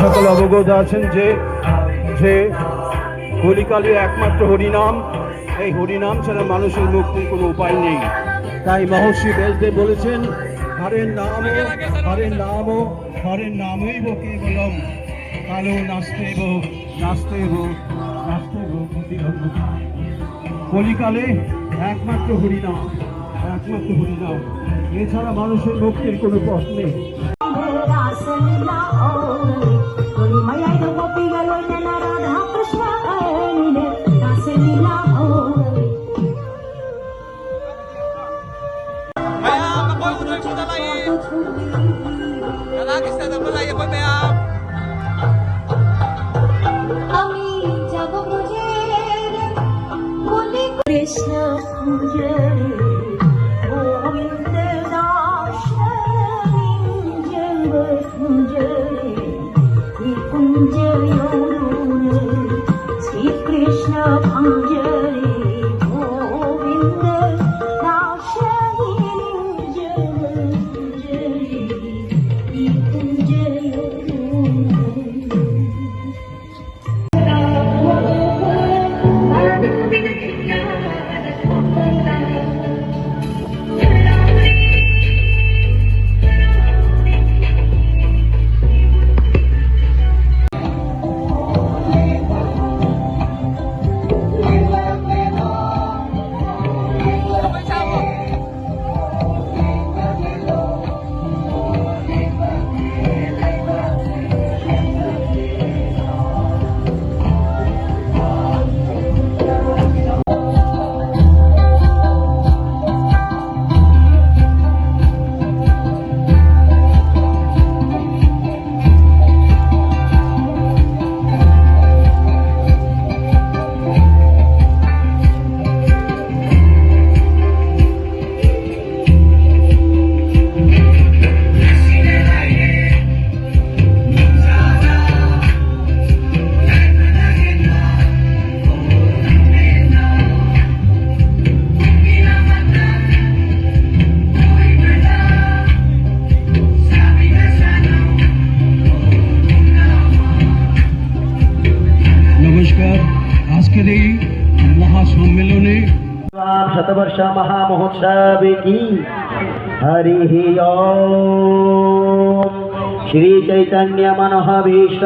সকলে অবগত আছেন যে যে কলিকালের একমাত্র হরিনাম, এই হরিনাম ছাড়া মানুষের মুক্তির কোনো উপায় নেই। তাই মহর্ষি ব্যাসদেব বলেছেন, হরের নাম হরের নাম হরের নামই কেবলম কালো নাস্তেব নাস্তেব নাস্তেব ক্ষতিরম। কলিকালে একমাত্র হরিনাম, একমাত্র হরিনাম, এছাড়া মানুষের মুক্তির কোনো পথ নেই। কৃষ্ণ গোবিন্দ দাস কুঞ্জ শ্রী কৃষ্ণ ভঞ্জ গোবিন্দ দাস নমস্কার। আজকের এই মহাসম্মেলনে শতবর্ষ মহামহোৎসব কি হরি ওম শ্রী চৈতন্য মনোভীষ্ট